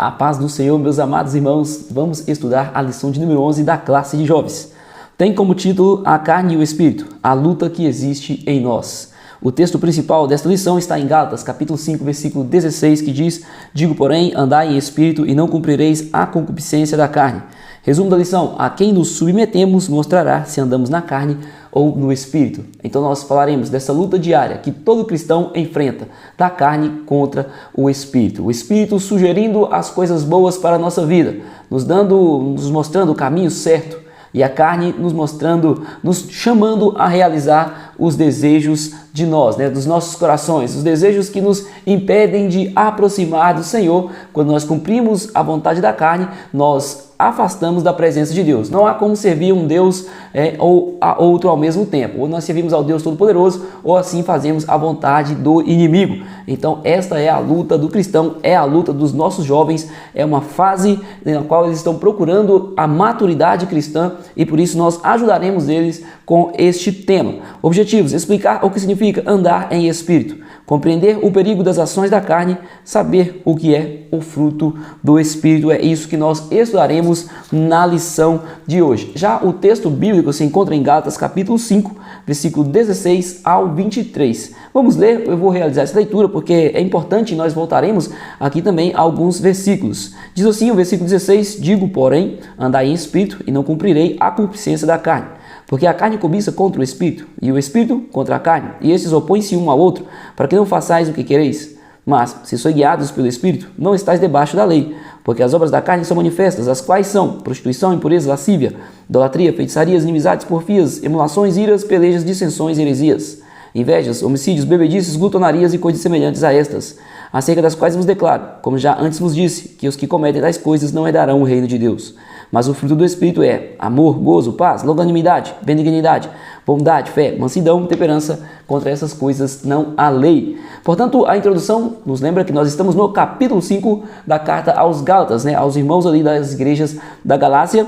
A paz do Senhor, meus amados irmãos, vamos estudar a lição de número 11 da classe de jovens. Tem como título A Carne e o Espírito, a luta que existe em nós. O texto principal desta lição está em Gálatas, capítulo 5, versículo 16, que diz: Digo, porém, andai em espírito e não cumprireis a concupiscência da carne. Resumo da lição: a quem nos submetemos mostrará se andamos na carne ou no espírito. Então nós falaremos dessa luta diária que todo cristão enfrenta, da carne contra o espírito sugerindo as coisas boas para a nossa vida, nos mostrando o caminho certo, e a carne nos chamando a realizar os desejos de nós, dos nossos corações, os desejos que nos impedem de aproximar do Senhor. Quando nós cumprimos a vontade da carne, nós afastamos da presença de Deus. Não há como servir um Deus ou a outro ao mesmo tempo. Ou nós servimos ao Deus Todo-Poderoso, ou assim fazemos a vontade do inimigo. Então esta é a luta do cristão, é a luta dos nossos jovens, é uma fase na qual eles estão procurando a maturidade cristã, e por isso nós ajudaremos eles com este tema. Objetivos: explicar o que significa andar em espírito, compreender o perigo das ações da carne, saber o que é o fruto do espírito. É isso que nós estudaremos na lição de hoje. Já o texto bíblico se encontra em Gálatas capítulo 5, versículo 16 ao 23. Vamos ler, eu vou realizar essa leitura porque é importante, nós voltaremos aqui também a alguns versículos. Diz assim o versículo 16: Digo, porém, andai em espírito e não cumprirei a concupiscência da carne. Porque a carne cobiça contra o espírito, e o espírito contra a carne, e estes opõem-se um ao outro, para que não façais o que quereis. Mas, se sois guiados pelo espírito, não estáis debaixo da lei, porque as obras da carne são manifestas, as quais são prostituição, impureza, lascívia, idolatria, feitiçarias, inimizades, porfias, emulações, iras, pelejas, dissensões, heresias, invejas, homicídios, bebedices, glutonarias e coisas semelhantes a estas, acerca das quais vos declaro, como já antes vos disse, que os que cometem tais coisas não herdarão o reino de Deus. Mas o fruto do Espírito é amor, gozo, paz, longanimidade, benignidade, bondade, fé, mansidão, temperança. Contra essas coisas não há lei. Portanto, a introdução nos lembra que nós estamos no capítulo 5 da carta aos Gálatas, aos irmãos ali das igrejas da Galácia.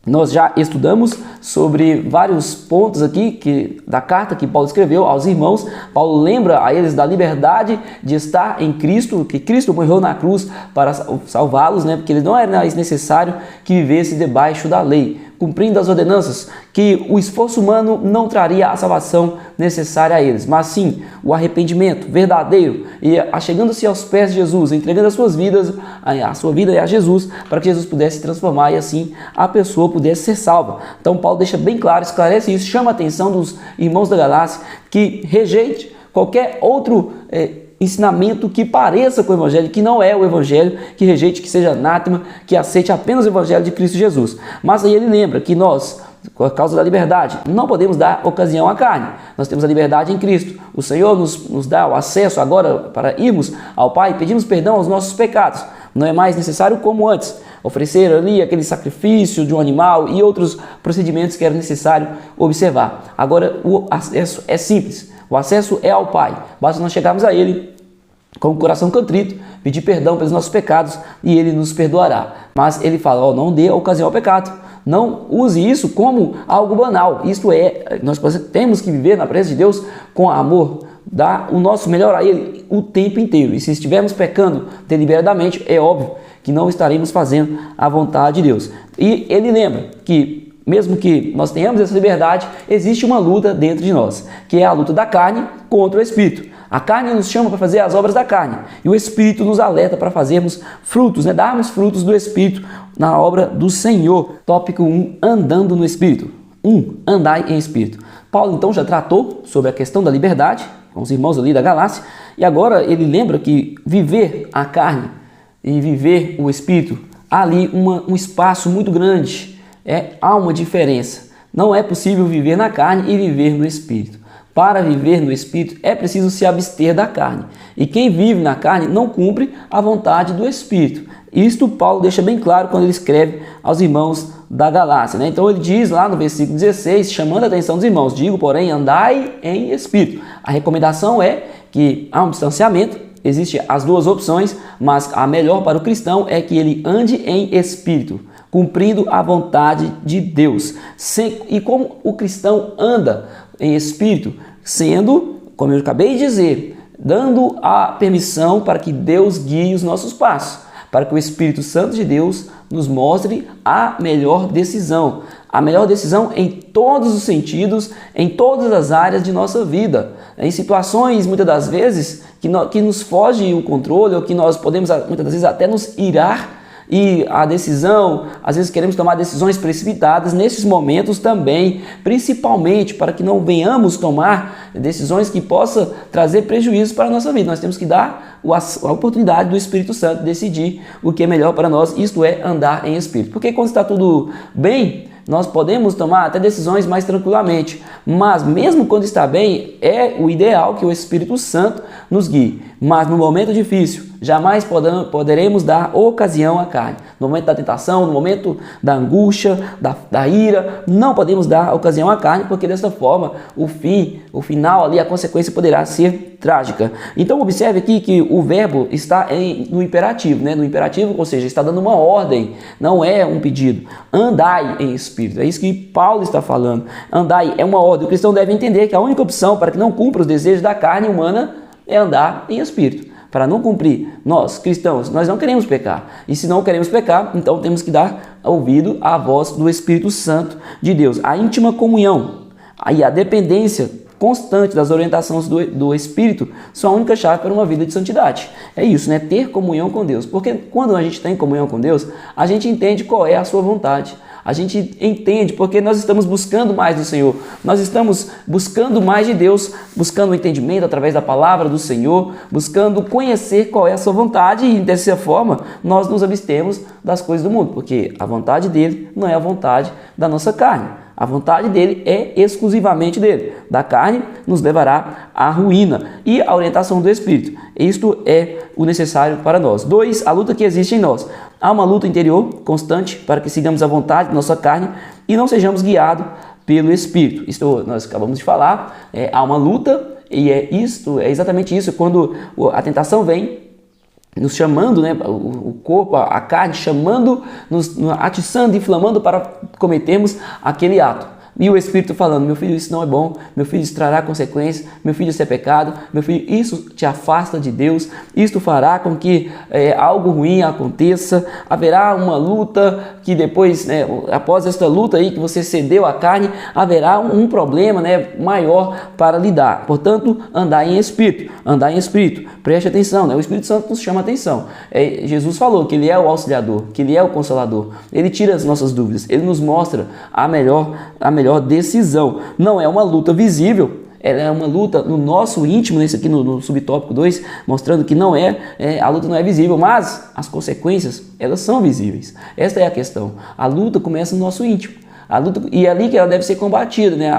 Nós já estudamos sobre vários pontos aqui da carta que Paulo escreveu aos irmãos. Paulo lembra a eles da liberdade de estar em Cristo, que Cristo morreu na cruz para salvá-los, porque ele não era mais necessário que vivesse debaixo da lei, cumprindo as ordenanças, que o esforço humano não traria a salvação necessária a eles, mas sim o arrependimento verdadeiro e achegando-se aos pés de Jesus, entregando a sua vida a Jesus, para que Jesus pudesse transformar e assim a pessoa pudesse ser salva. Então Paulo deixa bem claro, esclarece isso, chama a atenção dos irmãos da Galácia que rejeite qualquer outro ensinamento que pareça com o Evangelho, que não é o Evangelho, que rejeite, que seja anátema, que aceite apenas o Evangelho de Cristo Jesus. Mas aí ele lembra que nós, por causa da liberdade, não podemos dar ocasião à carne. Nós temos a liberdade em Cristo. O Senhor nos dá o acesso agora para irmos ao Pai, pedimos perdão aos nossos pecados. Não é mais necessário como antes, oferecer ali aquele sacrifício de um animal e outros procedimentos que era necessário observar. Agora o acesso é simples. O acesso é ao Pai. Basta nós chegarmos a Ele com o coração contrito, pedir perdão pelos nossos pecados e Ele nos perdoará. Mas Ele fala, não dê ocasião ao pecado. Não use isso como algo banal. Isto é, nós temos que viver na presença de Deus com amor, dar o nosso melhor a Ele o tempo inteiro. E se estivermos pecando deliberadamente, é óbvio que não estaremos fazendo a vontade de Deus. E Ele lembra que mesmo que nós tenhamos essa liberdade, existe uma luta dentro de nós, que é a luta da carne contra o Espírito. A carne nos chama para fazer as obras da carne, e o Espírito nos alerta para fazermos frutos, darmos frutos do Espírito na obra do Senhor. Tópico 1, andando no Espírito. 1, andai em Espírito. Paulo então já tratou sobre a questão da liberdade, com os irmãos ali da Galácia, e agora ele lembra que viver a carne e viver o Espírito, há ali um espaço muito grande. Há uma diferença. Não é possível viver na carne e viver no Espírito. Para viver no Espírito é preciso se abster da carne. E quem vive na carne não cumpre a vontade do Espírito. Isto Paulo deixa bem claro quando ele escreve aos irmãos da Galácia. Então ele diz lá no versículo 16, chamando a atenção dos irmãos: Digo, porém, andai em Espírito. A recomendação é que há um distanciamento. Existem as duas opções, mas a melhor para o cristão é que ele ande em Espírito, cumprindo a vontade de Deus. E como o cristão anda em Espírito? Sendo, como eu acabei de dizer, dando a permissão para que Deus guie os nossos passos, para que o Espírito Santo de Deus nos mostre a melhor decisão em todos os sentidos, em todas as áreas de nossa vida. Em situações, muitas das vezes, que nos foge o controle, ou que nós podemos, muitas das vezes, até nos irar, e a decisão, às vezes queremos tomar decisões precipitadas nesses momentos também, principalmente para que não venhamos tomar decisões que possam trazer prejuízos para a nossa vida. Nós temos que dar a oportunidade do Espírito Santo decidir o que é melhor para nós, isto é, andar em Espírito. Porque quando está tudo bem, nós podemos tomar até decisões mais tranquilamente, mas mesmo quando está bem, é o ideal que o Espírito Santo nos guie. Mas no momento difícil, jamais poderemos dar ocasião à carne. No momento da tentação, no momento da angústia, da ira, não podemos dar ocasião à carne, porque dessa forma o final ali, a consequência poderá ser trágica. Então observe aqui que o verbo está no imperativo, né? No imperativo, ou seja, está dando uma ordem, não é um pedido. Andai em Espírito, é isso que Paulo está falando. Andai é uma ordem. O cristão deve entender que a única opção para que não cumpra os desejos da carne humana é andar em Espírito. Para não cumprir, nós cristãos, nós não queremos pecar. E se não queremos pecar, então temos que dar ouvido à voz do Espírito Santo de Deus. A íntima comunhão e a dependência constante das orientações do Espírito são a única chave para uma vida de santidade. É isso, né? Ter comunhão com Deus. Porque quando a gente tem comunhão com Deus, a gente entende qual é a sua vontade. A gente entende porque nós estamos buscando mais do Senhor. Nós estamos buscando mais de Deus, buscando o entendimento através da palavra do Senhor, buscando conhecer qual é a sua vontade e dessa forma nós nos abstemos das coisas do mundo, porque a vontade dele não é a vontade da nossa carne. A vontade dele é exclusivamente dele. Da carne nos levará à ruína. E a orientação do Espírito. Isto é o necessário para nós. 2. A luta que existe em nós. Há uma luta interior constante para que sigamos a vontade da nossa carne e não sejamos guiados pelo Espírito. Isto nós acabamos de falar. Há uma luta e é exatamente isso. Quando a tentação vem, nos chamando, né, o corpo, a carne, chamando, nos atiçando, inflamando para cometermos aquele ato. E o Espírito falando, meu filho, isso não é bom, meu filho, isso trará consequências, meu filho, isso é pecado, meu filho, isso te afasta de Deus, isto fará com que algo ruim aconteça, haverá uma luta que depois, né, após esta luta aí que você cedeu à carne, haverá um problema, né, maior para lidar. Portanto, andar em Espírito, preste atenção, né? O Espírito Santo nos chama a atenção. Jesus falou que Ele é o auxiliador, que Ele é o consolador, Ele tira as nossas dúvidas, Ele nos mostra a melhor decisão. Não é uma luta visível, ela é uma luta no nosso íntimo, nesse aqui no subtópico 2, mostrando que a luta não é visível, mas as consequências, elas são visíveis. Esta é a questão. A luta começa no nosso íntimo. A luta, e é ali que ela deve ser combatida, né?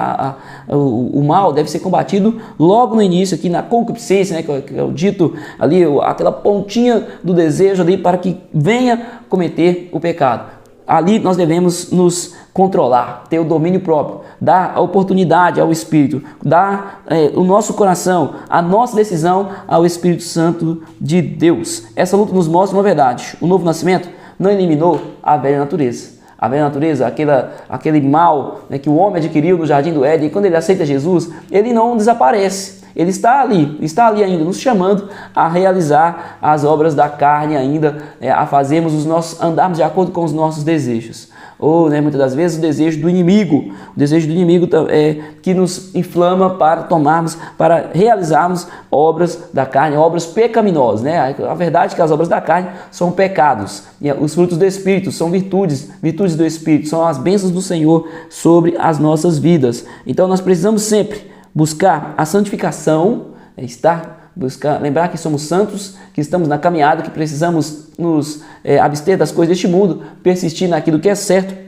O mal deve ser combatido logo no início, aqui na concupiscência, né? Que é o dito ali, aquela pontinha do desejo ali para que venha cometer o pecado. Ali nós devemos nos controlar, ter o domínio próprio, dar a oportunidade ao Espírito, dar o nosso coração, a nossa decisão ao Espírito Santo de Deus. Essa luta nos mostra uma verdade. O novo nascimento não eliminou a velha natureza. A velha natureza, aquele mal, né, que o homem adquiriu no jardim do Éden, e quando ele aceita Jesus, ele não desaparece. Ele está ali ainda, nos chamando a realizar as obras da carne ainda, a fazermos andarmos de acordo com os nossos desejos. Ou, né, muitas das vezes, o desejo do inimigo que nos inflama para realizarmos obras da carne, obras pecaminosas, né? A verdade é que as obras da carne são pecados, e os frutos do Espírito são virtudes do Espírito, são as bênçãos do Senhor sobre as nossas vidas. Então nós precisamos sempre buscar a santificação, lembrar que somos santos, que estamos na caminhada, que precisamos nos abster das coisas deste mundo, persistir naquilo que é certo,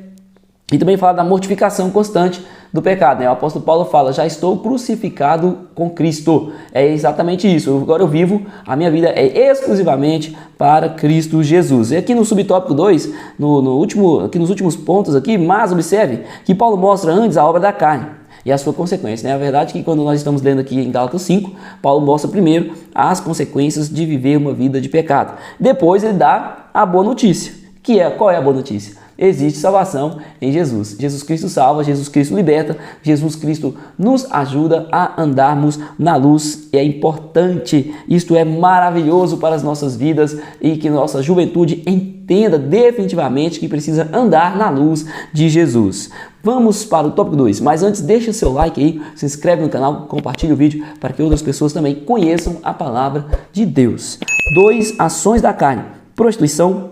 e também fala da mortificação constante do pecado, né? O apóstolo Paulo fala, já estou crucificado com Cristo. É exatamente isso. Agora eu vivo, a minha vida é exclusivamente para Cristo Jesus. E aqui no subtópico 2, aqui nos últimos pontos aqui, mas observe que Paulo mostra antes a obra da carne e a sua consequência, né? A verdade é que quando nós estamos lendo aqui em Gálatas 5, Paulo mostra primeiro as consequências de viver uma vida de pecado. Depois ele dá a boa notícia. Qual é a boa notícia? existe salvação em Jesus. Jesus Cristo salva, Jesus Cristo liberta, Jesus Cristo nos ajuda a andarmos na luz. E é importante, isto é maravilhoso para as nossas vidas e que nossa juventude entenda definitivamente que precisa andar na luz de Jesus. Vamos para o tópico 2, mas antes deixa seu like aí, se inscreve no canal, compartilha o vídeo para que outras pessoas também conheçam a palavra de Deus. 2. Ações da carne: prostituição,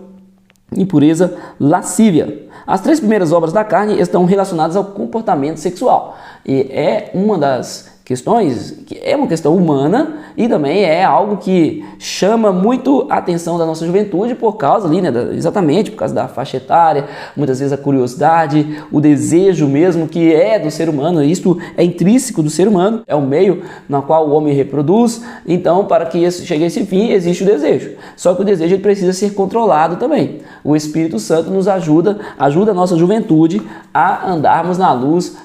impureza, lascívia. As 3 primeiras obras da carne estão relacionadas ao comportamento sexual e é uma das questões que é uma questão humana e também é algo que chama muito a atenção da nossa juventude por causa ali, né, exatamente por causa da faixa etária, muitas vezes a curiosidade, o desejo mesmo que é do ser humano. Isto é intrínseco do ser humano, é o meio no qual o homem reproduz. Então, para que chegue a esse fim, existe o desejo. Só que o desejo ele precisa ser controlado também. O Espírito Santo nos ajuda a nossa juventude a andarmos na luz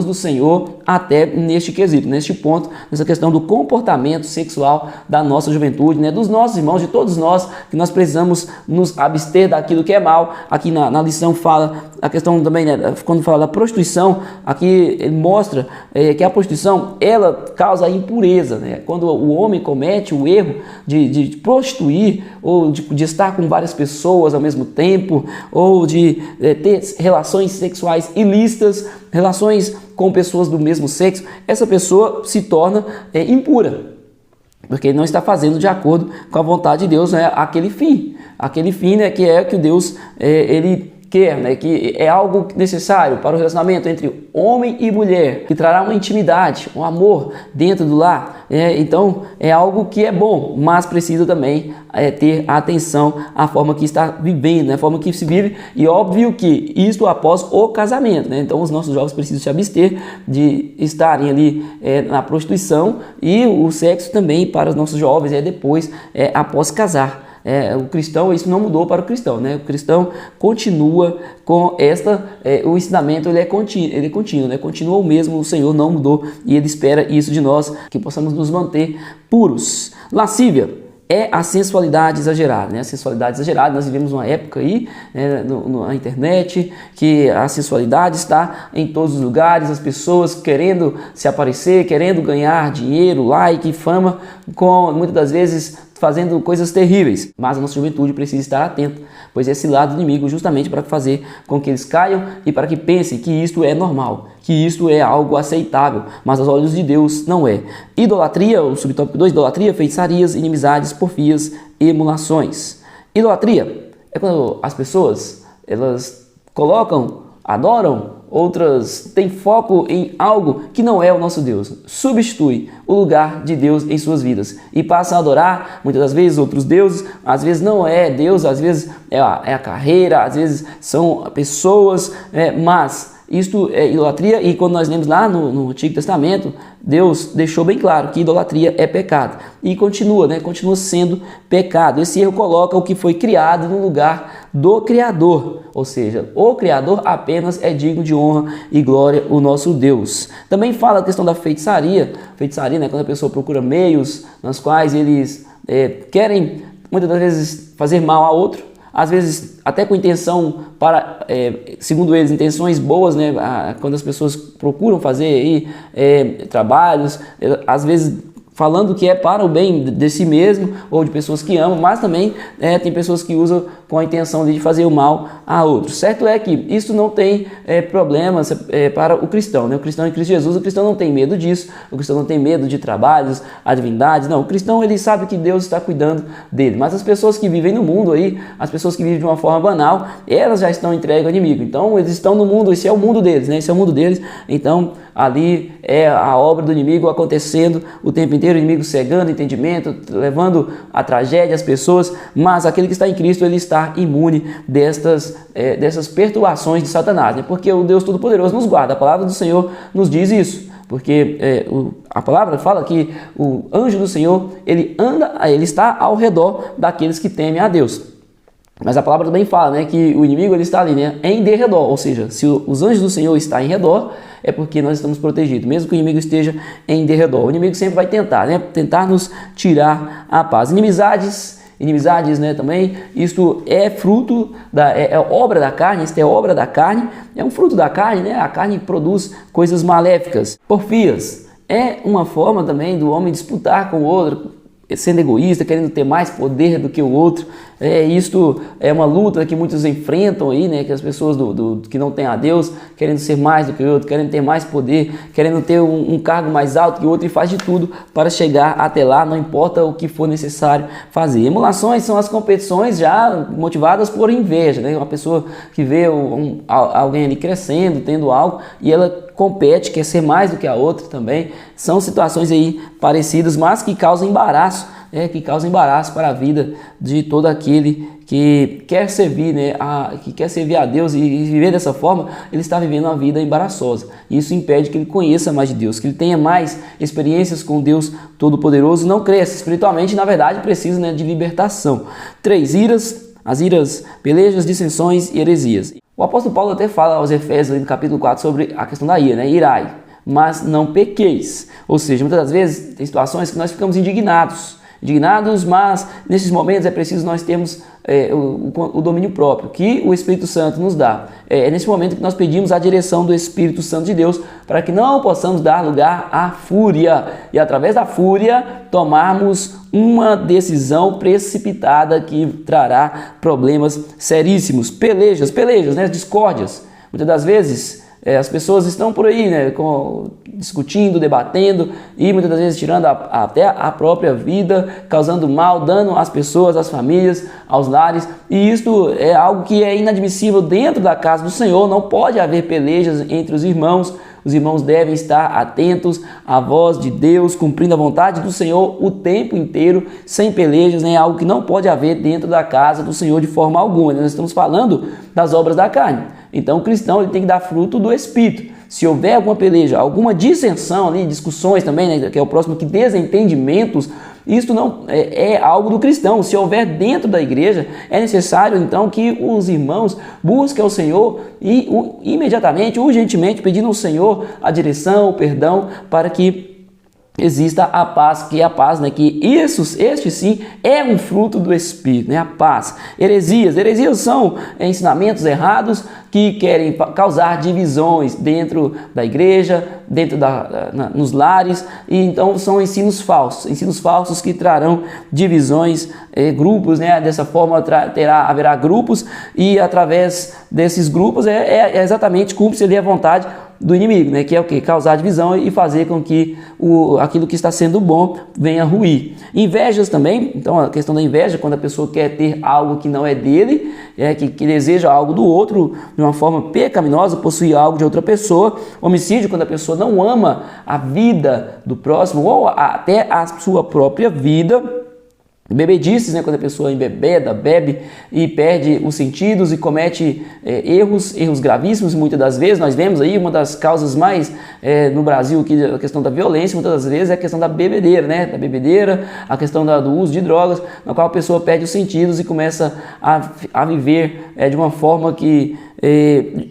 do Senhor até neste quesito, neste ponto, nessa questão do comportamento sexual da nossa juventude, né, dos nossos irmãos, de todos nós, que nós precisamos nos abster daquilo que é mal. Aqui na lição fala a questão também, né, quando fala da prostituição, aqui ele mostra que a prostituição, ela causa impureza, né? Quando o homem comete o erro de prostituir ou de estar com várias pessoas ao mesmo tempo, ou de ter relações sexuais ilícitas, relações com pessoas do mesmo sexo, essa pessoa se torna impura, porque ele não está fazendo de acordo com a vontade de Deus, né, aquele fim, né, que é que Deus ele quer, né, que é algo necessário para o relacionamento entre homem e mulher, que trará uma intimidade, um amor dentro do lar. Então é algo que é bom, mas precisa também ter atenção à forma que está vivendo, né, a forma que se vive, e óbvio que isto após o casamento, né? Então os nossos jovens precisam se abster de estarem ali na prostituição, e o sexo também para os nossos jovens depois, após casar. O cristão, isso não mudou para o cristão, né? O cristão continua com o ensinamento, ele é contínuo, né? Continua o mesmo, o Senhor não mudou e ele espera isso de nós, que possamos nos manter puros. Lascívia é a sensualidade exagerada, né? A sensualidade exagerada, nós vivemos uma época aí, né, na internet, que a sensualidade está em todos os lugares, as pessoas querendo se aparecer, querendo ganhar dinheiro, like, fama, muitas das vezes fazendo coisas terríveis. Mas a nossa juventude precisa estar atenta, pois esse lado do inimigo justamente para fazer com que eles caiam e para que pensem que isto é normal, que isto é algo aceitável, mas aos olhos de Deus não é. Idolatria, o subtópico 2, idolatria, feitiçarias, inimizades, porfias, emulações. Idolatria é quando as pessoas, elas adoram, outras têm foco em algo que não é o nosso Deus, substitui o lugar de Deus em suas vidas e passam a adorar muitas das vezes outros deuses. Às vezes não é Deus, às vezes é a carreira, às vezes são pessoas, mas isto é idolatria. E quando nós lemos lá no Antigo Testamento, Deus deixou bem claro que idolatria é pecado e continua sendo pecado. Esse erro coloca o que foi criado no lugar do Criador, ou seja, o Criador apenas é digno de honra e glória, o nosso Deus. Também fala a questão da feitiçaria, né, quando a pessoa procura meios nos quais eles querem muitas das vezes fazer mal a outro, às vezes até com intenção segundo eles, intenções boas, né? Quando as pessoas procuram fazer aí, trabalhos, às vezes falando que é para o bem de si mesmo ou de pessoas que amam, mas também tem pessoas que usam com a intenção de fazer o mal a outros. Certo é que isso não tem problemas para o cristão, né? O cristão em Cristo Jesus, o cristão não tem medo disso, o cristão não tem medo de trabalhos, divindades, não. O cristão, ele sabe que Deus está cuidando dele, mas as pessoas que vivem no mundo aí, as pessoas que vivem de uma forma banal, elas já estão entregues ao inimigo. Então eles estão no mundo, esse é o mundo deles, né? Esse é o mundo deles. Então ali é a obra do inimigo acontecendo o tempo inteiro, o inimigo cegando o entendimento, levando a tragédia às pessoas, mas aquele que está em Cristo, ele está imune dessas perturbações de Satanás, né? Porque o Deus Todo-Poderoso nos guarda, a palavra do Senhor nos diz isso, porque a palavra fala que o anjo do Senhor, ele está ao redor daqueles que temem a Deus. Mas a palavra também fala, né, que o inimigo ele está ali, né, em derredor, ou seja, se os anjos do Senhor estão em redor, é porque nós estamos protegidos, mesmo que o inimigo esteja em derredor. O inimigo sempre vai tentar nos tirar a paz. Inimizades inimizades, né, também. Isto é fruto, é obra da carne, isto é obra da carne, é um fruto da carne, né? A carne produz coisas maléficas. Porfias é uma forma também do homem disputar com o outro, sendo egoísta, querendo ter mais poder do que o outro. Isto é uma luta que muitos enfrentam aí, né? Que as pessoas que não têm a Deus, querendo ser mais do que o outro, querendo ter mais poder, querendo ter um cargo mais alto que o outro, e faz de tudo para chegar até lá, não importa o que for necessário fazer. Emulações são as competições já motivadas por inveja, né? Uma pessoa que vê alguém ali crescendo, tendo algo, e ela compete, quer ser mais do que a outra também. São situações aí parecidas, mas que causam embaraço, que causa embaraço para a vida de todo aquele que quer servir, né, que quer servir a Deus, e viver dessa forma, ele está vivendo uma vida embaraçosa. Isso impede que ele conheça mais de Deus, que ele tenha mais experiências com Deus Todo-Poderoso, não cresça espiritualmente, na verdade precisa, né, de libertação. 3. Iras, as iras, pelejas, dissensões e heresias. O apóstolo Paulo até fala aos Efésios, ali no capítulo 4, sobre a questão da ira, né? Irai, mas não pequeis. Ou seja, muitas das vezes tem situações que nós ficamos indignados, mas nesses momentos é preciso nós termos o domínio próprio, que o Espírito Santo nos dá. É nesse momento que nós pedimos a direção do Espírito Santo de Deus, para que não possamos dar lugar à fúria, e através da fúria tomarmos uma decisão precipitada que trará problemas seríssimos. Pelejas, né, discórdias. Muitas das vezes as pessoas estão por aí, né, discutindo, debatendo, e muitas das vezes tirando até a própria vida, causando mal, dano às pessoas, às famílias, aos lares. E isto é algo que é inadmissível dentro da casa do Senhor. Não pode haver pelejas entre os irmãos. Os irmãos devem estar atentos à voz de Deus, cumprindo a vontade do Senhor o tempo inteiro, sem pelejas, né? Algo que não pode haver dentro da casa do Senhor de forma alguma. Nós estamos falando das obras da carne. Então o cristão ele tem que dar fruto do Espírito. Se houver alguma peleja, alguma dissensão ali, discussões também, né, que é o próximo, que desentendimentos, isso não é algo do cristão. Se houver dentro da igreja, é necessário então que os irmãos busquem ao Senhor e imediatamente, urgentemente, pedindo ao Senhor a direção, o perdão, para que exista a paz, que é a paz, né? Que este sim é um fruto do Espírito, né? A paz. Heresias são ensinamentos errados que querem causar divisões dentro da igreja, nos lares, e então são ensinos falsos que trarão divisões, grupos, né? Dessa forma haverá grupos, e através desses grupos é exatamente cumpre-se ali a vontade do inimigo, né? Que é o que? Causar divisão e fazer com que aquilo que está sendo bom venha ruir. Invejas também, então a questão da inveja, quando a pessoa quer ter algo que não é dele, que deseja algo do outro de uma forma pecaminosa, possuir algo de outra pessoa. Homicídio, quando a pessoa não ama a vida do próximo ou até a sua própria vida. Bebedices, né, quando a pessoa embebeda, bebe e perde os sentidos e comete erros gravíssimos. Muitas das vezes nós vemos aí uma das causas mais no Brasil, que a questão da violência, muitas das vezes é a questão da bebedeira, né, a questão do uso de drogas, na qual a pessoa perde os sentidos e começa a viver de uma forma que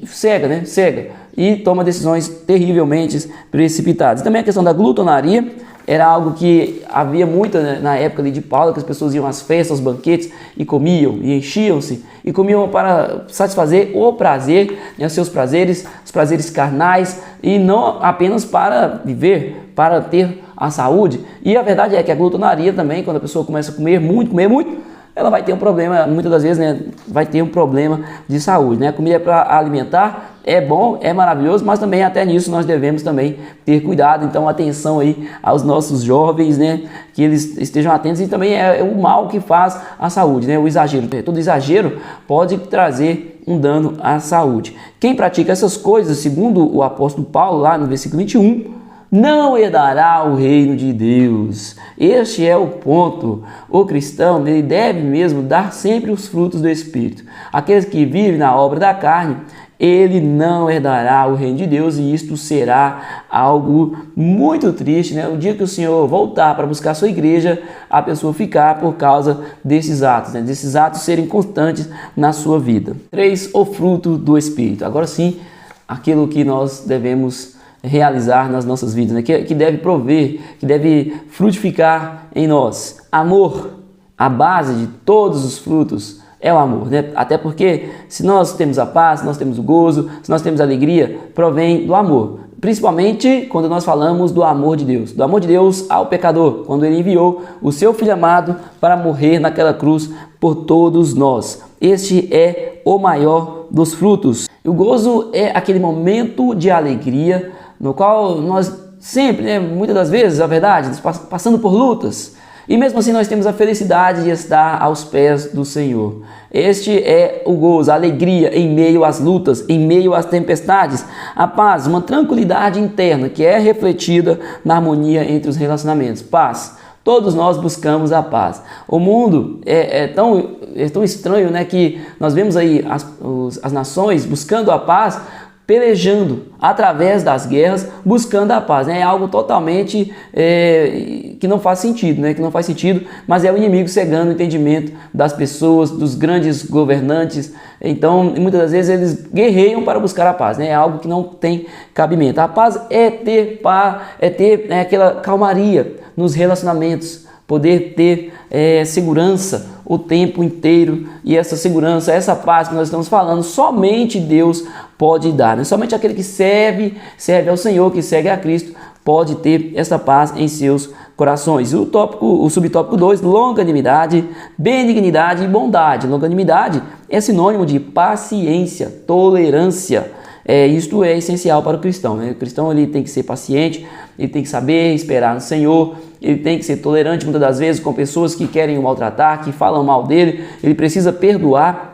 cega, e toma decisões terrivelmente precipitadas. E também a questão da glutonaria. Era algo que havia muito, né, na época ali de Paulo, que as pessoas iam às festas, aos banquetes e comiam, e enchiam-se, e comiam para satisfazer o prazer, né, os seus prazeres, os prazeres carnais, e não apenas para viver, para ter a saúde. E a verdade é que a glutonaria também, quando a pessoa começa a comer muito, ela vai ter um problema, muitas das vezes, né, vai ter um problema de saúde, né? A comida é para alimentar, é bom, é maravilhoso, mas também até nisso nós devemos também ter cuidado. Então, atenção aí aos nossos jovens, né, que eles estejam atentos, e também é o mal que faz à saúde, né? O exagero, todo exagero pode trazer um dano à saúde. Quem pratica essas coisas, segundo o apóstolo Paulo, lá no versículo 21, não herdará o reino de Deus. Este é o ponto. O cristão, ele deve mesmo dar sempre os frutos do Espírito. Aqueles que vivem na obra da carne, ele não herdará o reino de Deus, e isto será algo muito triste, né? O dia que o Senhor voltar para buscar a sua igreja, a pessoa ficar por causa desses atos, né? Desses atos serem constantes na sua vida. 3. O fruto do Espírito. Agora sim, aquilo que nós devemos realizar nas nossas vidas, né? Que deve prover, que deve frutificar em nós. Amor, a base de todos os frutos é o amor, né? Até porque se nós temos a paz, se nós temos o gozo, se nós temos a alegria, provém do amor. Principalmente quando nós falamos do amor de Deus ao pecador, quando Ele enviou o seu Filho amado para morrer naquela cruz por todos nós. Este é o maior dos frutos. O gozo é aquele momento de alegria no qual nós sempre, né, muitas das vezes, a verdade, passando por lutas, e mesmo assim nós temos a felicidade de estar aos pés do Senhor. Este é o gozo, a alegria em meio às lutas, em meio às tempestades. A paz, uma tranquilidade interna que é refletida na harmonia entre os relacionamentos. Paz. Todos nós buscamos a paz. O mundo é tão estranho, né, que nós vemos aí as nações buscando a paz, pelejando através das guerras, buscando a paz. É algo totalmente que não faz sentido, né? Que não faz sentido, mas é o inimigo cegando o entendimento das pessoas, dos grandes governantes. Então, muitas das vezes eles guerreiam para buscar a paz, né? É algo que não tem cabimento. A paz é ter aquela calmaria nos relacionamentos, poder ter segurança o tempo inteiro, e essa segurança, essa paz que nós estamos falando, somente Deus pode dar, né? Somente aquele que serve ao Senhor, que segue a Cristo, pode ter essa paz em seus corações. O subtópico 2, longanimidade, benignidade e bondade. Longanimidade é sinônimo de paciência, tolerância. Isto é essencial para o cristão, né? O cristão ele tem que ser paciente, ele tem que saber esperar no Senhor, ele tem que ser tolerante muitas das vezes com pessoas que querem o maltratar, que falam mal dele. Ele precisa perdoar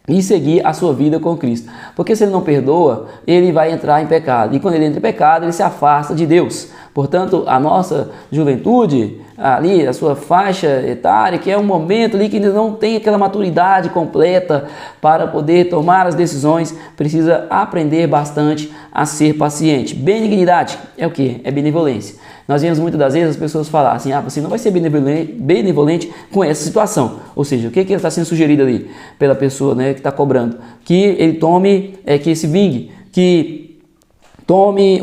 e seguir a sua vida com Cristo, porque se ele não perdoa, ele vai entrar em pecado, e quando ele entra em pecado, ele se afasta de Deus. Portanto, a nossa juventude, ali, a sua faixa etária, que é um momento ali que ainda não tem aquela maturidade completa para poder tomar as decisões, precisa aprender bastante a ser paciente. Benignidade é o que? É benevolência. Nós vemos muitas das vezes as pessoas falar assim, você não vai ser benevolente com essa situação. Ou seja, o que está sendo sugerido ali pela pessoa, né, que está cobrando? Que ele tome, que se vingue, que tome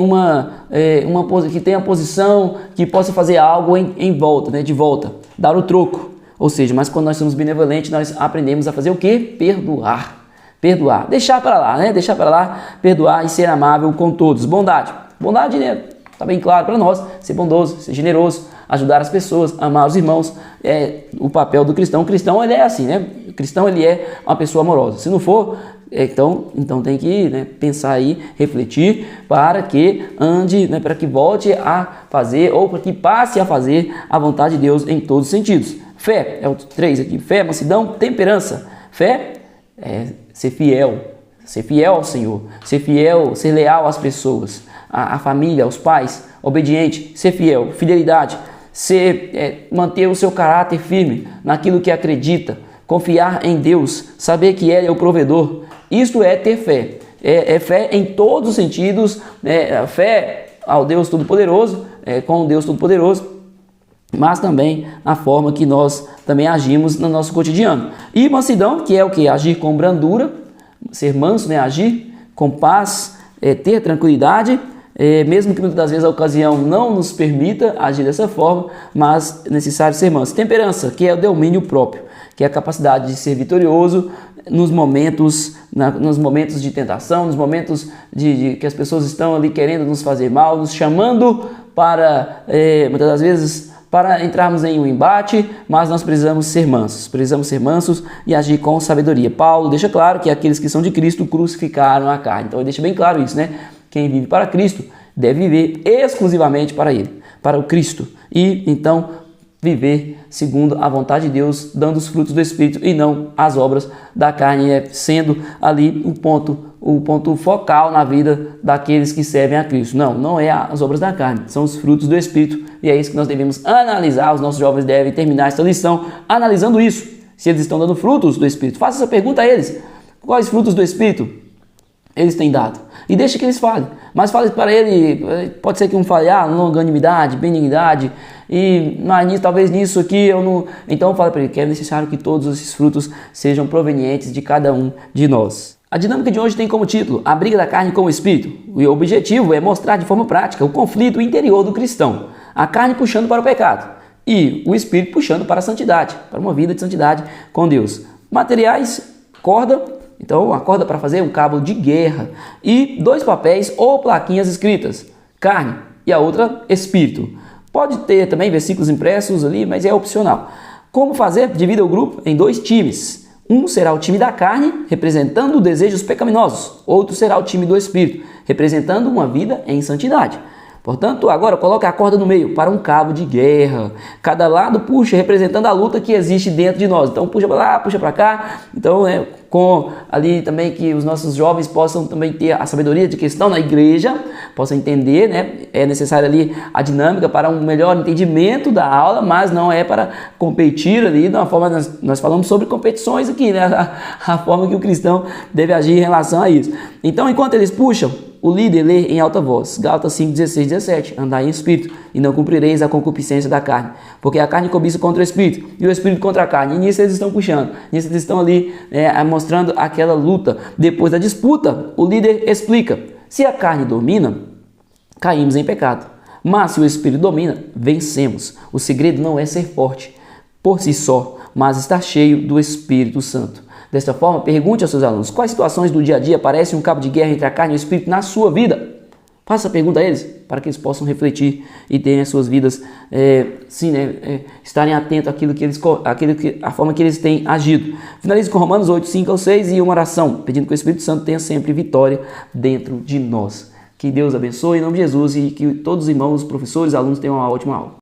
que tenha posição, que possa fazer algo em volta, né, de volta, dar o troco. Ou seja, mas quando nós somos benevolentes, nós aprendemos a fazer o quê? Perdoar. Perdoar. Deixar para lá, né? Deixar para lá, perdoar e ser amável com todos. Bondade. Bondade, né? Está bem claro para nós, ser bondoso, ser generoso, ajudar as pessoas, amar os irmãos, é o papel do cristão. O cristão, ele é assim, né? O cristão, ele é uma pessoa amorosa. Se não for, então tem que, né, pensar aí, refletir para que ande, né, para que volte a fazer ou para que passe a fazer a vontade de Deus em todos os sentidos. Fé, é o 3 aqui. Fé, mansidão, temperança. Fé é ser fiel ao Senhor, ser fiel, ser leal às pessoas, à família, aos pais, obediente, ser fiel, fidelidade, manter o seu caráter firme naquilo que acredita, confiar em Deus, saber que Ele é o provedor. Isto é ter fé. É fé em todos os sentidos, fé ao Deus Todo-Poderoso, com o Deus Todo-Poderoso, mas também a forma que nós também agimos no nosso cotidiano. E mansidão, que é o que? Agir com brandura, ser manso, né? Agir com paz, ter tranquilidade, mesmo que muitas das vezes a ocasião não nos permita agir dessa forma, mas é necessário ser manso. Temperança, que é o domínio próprio, que é a capacidade de ser vitorioso nos momentos de tentação, nos momentos de que as pessoas estão ali querendo nos fazer mal, nos chamando para, muitas das vezes, para entrarmos em um embate, mas nós precisamos ser mansos e agir com sabedoria. Paulo deixa claro que aqueles que são de Cristo crucificaram a carne. Então ele deixa bem claro isso, né? Quem vive para Cristo deve viver exclusivamente para Ele, para o Cristo. E então viver segundo a vontade de Deus, dando os frutos do Espírito e não as obras da carne, sendo ali o ponto focal na vida daqueles que servem a Cristo. Não é as obras da carne, são os frutos do Espírito, e é isso que nós devemos analisar. Os nossos jovens devem terminar esta lição analisando isso, se eles estão dando frutos do Espírito. Faça essa pergunta a eles: quais frutos do Espírito eles têm dado? E deixe que eles falem, mas fale para ele. Pode ser que um fale, longanimidade, benignidade, mas talvez nisso aqui eu não. Então fale para ele que é necessário que todos esses frutos sejam provenientes de cada um de nós. A dinâmica de hoje tem como título A Briga da Carne com o Espírito. O objetivo é mostrar de forma prática o conflito interior do cristão, a carne puxando para o pecado e o Espírito puxando para a santidade, para uma vida de santidade com Deus. Materiais, corda, então a corda para fazer um cabo de guerra, e 2 papéis ou plaquinhas escritas, carne e a outra Espírito. Pode ter também versículos impressos ali, mas é opcional. Como fazer? Divida o grupo em 2 times. Um será o time da carne, representando desejos pecaminosos. Outro será o time do Espírito, representando uma vida em santidade. Portanto, agora coloque a corda no meio para um cabo de guerra. Cada lado puxa, representando a luta que existe dentro de nós. Então, puxa para lá, puxa para cá. Então, com ali também que os nossos jovens possam também ter a sabedoria de que estão na igreja, possam entender, né? É necessária ali a dinâmica para um melhor entendimento da aula, mas não é para competir ali de uma forma, nós falamos sobre competições aqui, né? A forma que o cristão deve agir em relação a isso. Então, enquanto eles puxam, o líder lê em alta voz, Gálatas 5, 16, 17, andai em espírito, e não cumprireis a concupiscência da carne, porque a carne cobiça contra o espírito, e o espírito contra a carne, e nisso eles estão puxando, nisso eles estão ali mostrando aquela luta. Depois da disputa, o líder explica, se a carne domina, caímos em pecado, mas se o espírito domina, vencemos. O segredo não é ser forte por si só, mas estar cheio do Espírito Santo. Desta forma, pergunte aos seus alunos, quais situações do dia a dia parecem um cabo de guerra entre a carne e o espírito na sua vida? Faça a pergunta a eles, para que eles possam refletir e terem as suas vidas, estarem atentos à forma que eles têm agido. Finalize com Romanos 8, 5 ao 6 e uma oração, pedindo que o Espírito Santo tenha sempre vitória dentro de nós. Que Deus abençoe em nome de Jesus e que todos os irmãos, professores, alunos tenham uma ótima aula.